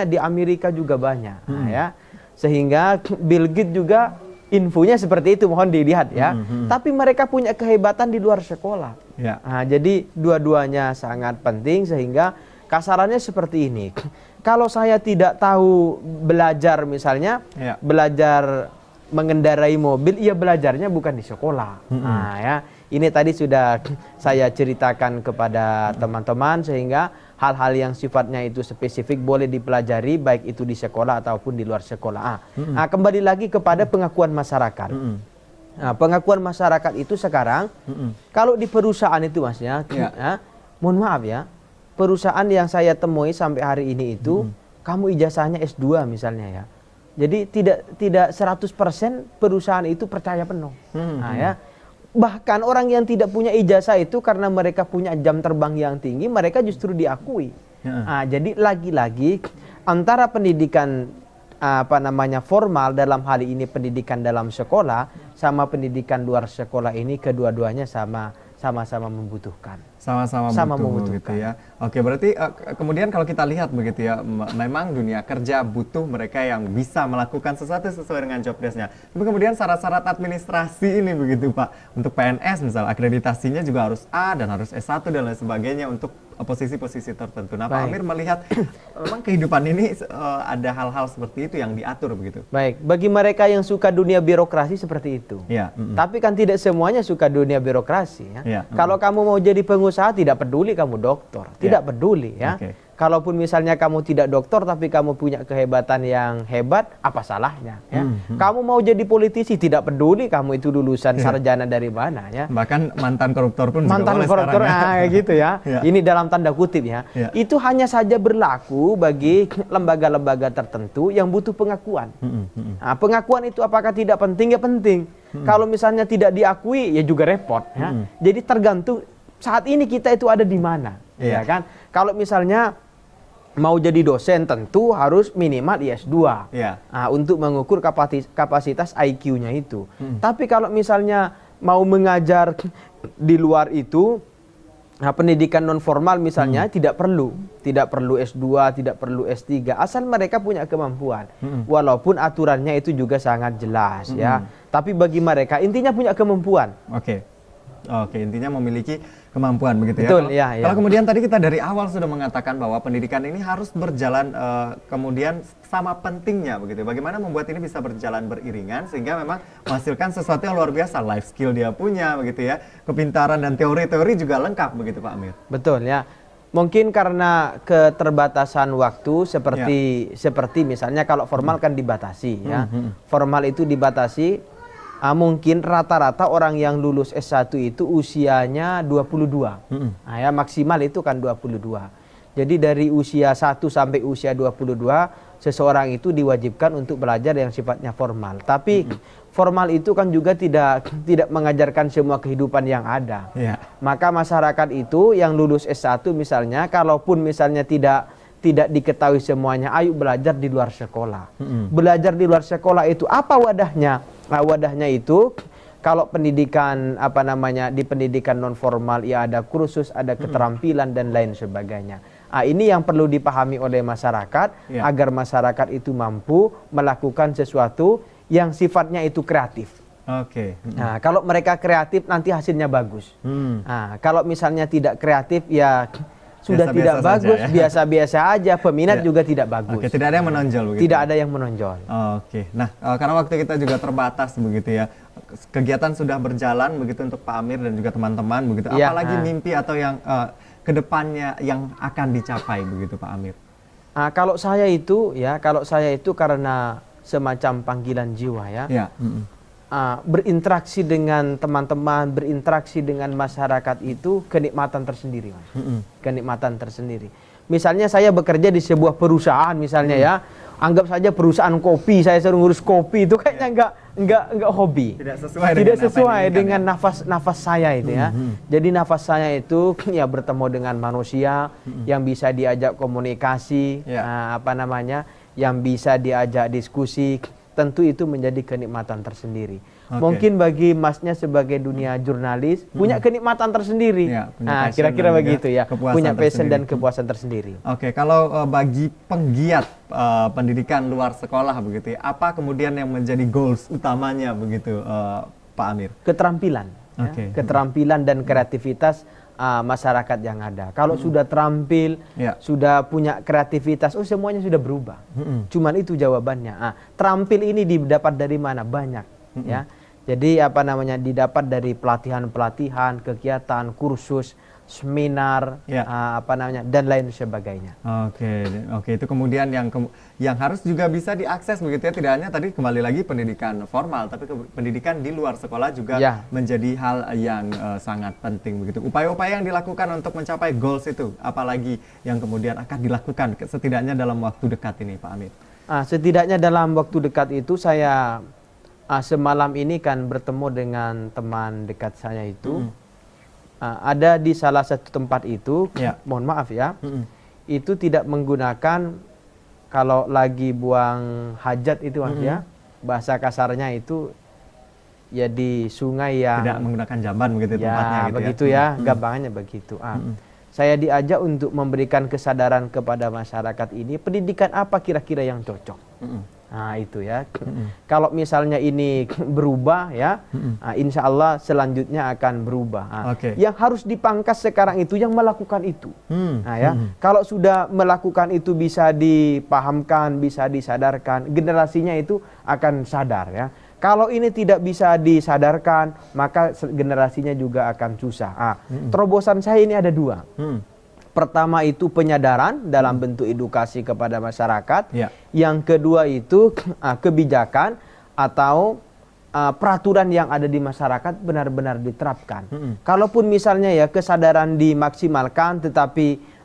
di Amerika juga banyak, ya. Sehingga Bill Gates juga infonya seperti itu, mohon dilihat ya. Tapi mereka punya kehebatan di luar sekolah. Ya. Nah, jadi dua-duanya sangat penting sehingga kasarannya seperti ini. Kalau saya tidak tahu belajar misalnya, belajar mengendarai mobil, ya belajarnya bukan di sekolah. Nah, ya, ini tadi sudah saya ceritakan kepada teman-teman sehingga hal-hal yang sifatnya itu spesifik boleh dipelajari baik itu di sekolah ataupun di luar sekolah. Nah, kembali lagi kepada pengakuan masyarakat. Nah, pengakuan masyarakat itu sekarang kalau di perusahaan itu Mas ya, mohon maaf ya, perusahaan yang saya temui sampai hari ini itu kamu ijazahnya S2 misalnya ya. Jadi tidak 100% perusahaan itu percaya penuh. Nah, ya. Bahkan orang yang tidak punya ijazah itu karena mereka punya jam terbang yang tinggi, mereka justru diakui. Nah, jadi lagi-lagi antara pendidikan formal dalam hal ini pendidikan dalam sekolah sama pendidikan luar sekolah ini kedua-duanya sama-sama membutuhkan. Sama-sama butuh gitu ya. Oke, berarti kemudian kalau kita lihat begitu ya, memang dunia kerja butuh mereka yang bisa melakukan sesuatu sesuai dengan job desk-nya. Tapi kemudian syarat-syarat administrasi ini begitu Pak, untuk PNS misal akreditasinya juga harus A dan harus S1 dan lain sebagainya untuk posisi-posisi tertentu. Nah, Pak Amir melihat memang kehidupan ini ada hal-hal seperti itu yang diatur begitu. Baik, bagi mereka yang suka dunia birokrasi seperti itu. Ya. Tapi kan tidak semuanya suka dunia birokrasi ya. Kalau kamu mau jadi pengusaha tidak peduli kamu doktor, tidak peduli ya. Kalaupun misalnya kamu tidak doktor tapi kamu punya kehebatan yang hebat, apa salahnya ya? Kamu mau jadi politisi tidak peduli kamu itu lulusan sarjana dari mana ya. Bahkan mantan koruptor pun mantan juga koruptor gitu ya. Ini dalam tanda kutip ya. Itu hanya saja berlaku bagi lembaga-lembaga tertentu yang butuh pengakuan. Nah, pengakuan itu apakah tidak penting? Ya penting. Kalau misalnya tidak diakui ya juga repot ya. Jadi tergantung saat ini kita itu ada di mana, ya kan? Kalau misalnya mau jadi dosen tentu harus minimal IS2 untuk mengukur kapasitas IQ-nya itu. Tapi kalau misalnya mau mengajar di luar itu, pendidikan non formal misalnya tidak perlu S2, tidak perlu S3, asal mereka punya kemampuan. Walaupun aturannya itu juga sangat jelas ya. Tapi bagi mereka intinya punya kemampuan. Oke, intinya memiliki kemampuan begitu ya. Betul, kalau kemudian tadi kita dari awal sudah mengatakan bahwa pendidikan ini harus berjalan kemudian sama pentingnya begitu. Bagaimana membuat ini bisa berjalan beriringan sehingga memang menghasilkan sesuatu yang luar biasa, life skill dia punya begitu ya. Kepintaran dan teori-teori juga lengkap begitu Pak Amir. Betul ya. Mungkin karena keterbatasan waktu seperti misalnya kalau formal kan dibatasi ya. Formal itu dibatasi. Mungkin rata-rata orang yang lulus S1 itu usianya 22. Nah, ya, maksimal itu kan 22. Jadi dari usia 1 sampai usia 22 seseorang itu diwajibkan untuk belajar yang sifatnya formal. Tapi formal itu kan juga tidak mengajarkan semua kehidupan yang ada. Maka masyarakat itu yang lulus S1 misalnya, kalaupun misalnya tidak diketahui semuanya, ayo belajar di luar sekolah. Belajar di luar sekolah itu apa wadahnya? Nah, wadahnya itu kalau pendidikan di pendidikan non formal ya ada kursus, ada keterampilan dan lain sebagainya. Ini yang perlu dipahami oleh masyarakat agar masyarakat itu mampu melakukan sesuatu yang sifatnya itu kreatif. Nah, kalau mereka kreatif nanti hasilnya bagus. Nah, kalau misalnya tidak kreatif ya sudah tidak bagus, biasa-biasa aja, peminat juga tidak bagus. Tidak ada yang menonjol begitu. Tidak ada yang menonjol. Nah, karena waktu kita juga terbatas begitu ya. Kegiatan sudah berjalan begitu untuk Pak Amir dan juga teman-teman begitu. Apalagi mimpi atau yang kedepannya yang akan dicapai begitu Pak Amir? Kalau saya itu karena semacam panggilan jiwa ya. Berinteraksi dengan teman-teman, berinteraksi dengan masyarakat itu kenikmatan tersendiri, Mas. Kenikmatan tersendiri. Misalnya saya bekerja di sebuah perusahaan misalnya ya, anggap saja perusahaan kopi, saya suruh ngurus kopi itu kayaknya enggak hobi. Tidak sesuai dengan nafas saya itu ya. Jadi nafas saya itu ya bertemu dengan manusia yang bisa diajak komunikasi, yang bisa diajak diskusi. Tentu itu menjadi kenikmatan tersendiri. Mungkin bagi Masnya sebagai dunia jurnalis punya kenikmatan tersendiri. Ya, Nah, kira-kira begitu ya. Punya passion dan kepuasan tersendiri. Oke, kalau bagi penggiat pendidikan luar sekolah begitu ya, apa kemudian yang menjadi goals utamanya begitu, Pak Amir? Keterampilan, keterampilan dan kreativitas masyarakat yang ada. Kalau sudah terampil, sudah punya kreativitas, semuanya sudah berubah. Cuman itu jawabannya. Terampil ini didapat dari mana? Banyak, ya. Jadi didapat dari pelatihan-pelatihan, kegiatan, kursus, seminar, dan lain sebagainya. Oke, itu kemudian yang harus juga bisa diakses begitu ya, tidak hanya tadi kembali lagi pendidikan formal, tapi pendidikan di luar sekolah juga menjadi hal yang sangat penting begitu. Upaya-upaya yang dilakukan untuk mencapai goals itu, apalagi yang kemudian akan dilakukan setidaknya dalam waktu dekat ini, Pak Amir? Setidaknya dalam waktu dekat itu saya semalam ini kan bertemu dengan teman dekat saya itu. Ada di salah satu tempat itu, mohon maaf ya, itu tidak menggunakan, kalau lagi buang hajat itu Mas ya, bahasa kasarnya itu ya di sungai yang tidak menggunakan jamban begitu tempatnya gitu begitu ya, gampangannya begitu. Saya diajak untuk memberikan kesadaran kepada masyarakat ini, pendidikan apa kira-kira yang cocok. Nah itu ya, kalau misalnya ini berubah ya, insya Allah selanjutnya akan berubah. Yang harus dipangkas sekarang itu yang melakukan itu. Kalau sudah melakukan itu bisa dipahamkan, bisa disadarkan, generasinya itu akan sadar ya. Kalau ini tidak bisa disadarkan, maka generasinya juga akan susah. Terobosan saya ini ada dua. Pertama itu penyadaran dalam bentuk edukasi kepada masyarakat. Yang kedua itu kebijakan atau peraturan yang ada di masyarakat benar-benar diterapkan. Kalaupun misalnya ya kesadaran dimaksimalkan tetapi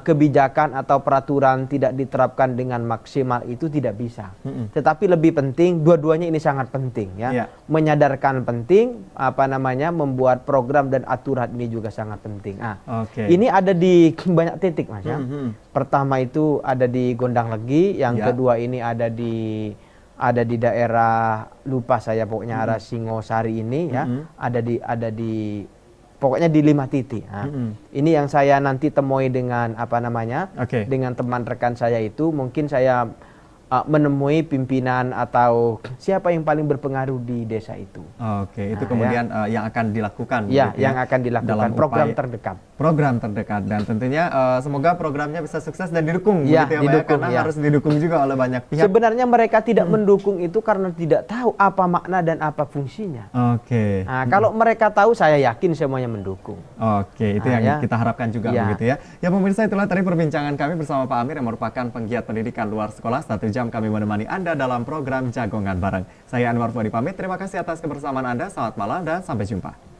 kebijakan atau peraturan tidak diterapkan dengan maksimal itu tidak bisa. Tetapi lebih penting, dua-duanya ini sangat penting ya. Menyadarkan penting, membuat program dan aturan ini juga sangat penting. Ini ada di banyak titik Mas ya. Pertama itu ada di Gondang Legi, yang kedua ini ada di daerah, lupa saya pokoknya arah Singosari ini ya. Ada di pokoknya di 5 titik. Ini yang saya nanti temui dengan dengan teman rekan saya itu, mungkin saya menemui pimpinan atau siapa yang paling berpengaruh di desa itu. Itu kemudian yang akan dilakukan. Yang akan dilakukan dalam program terdekat. Program terdekat, dan tentunya semoga programnya bisa sukses dan didukung, begitu ya, Pak, karena harus didukung juga oleh banyak pihak. Sebenarnya mereka tidak mendukung itu karena tidak tahu apa makna dan apa fungsinya. Kalau mereka tahu, saya yakin semuanya mendukung. Itu yang kita harapkan juga begitu ya. Ya pemirsa, itulah tadi perbincangan kami bersama Pak Amir yang merupakan penggiat pendidikan luar sekolah. 1 jam kami menemani Anda dalam program Jagongan Bareng. Saya Anwar Fuadi pamit, terima kasih atas kebersamaan Anda, selamat malam dan sampai jumpa.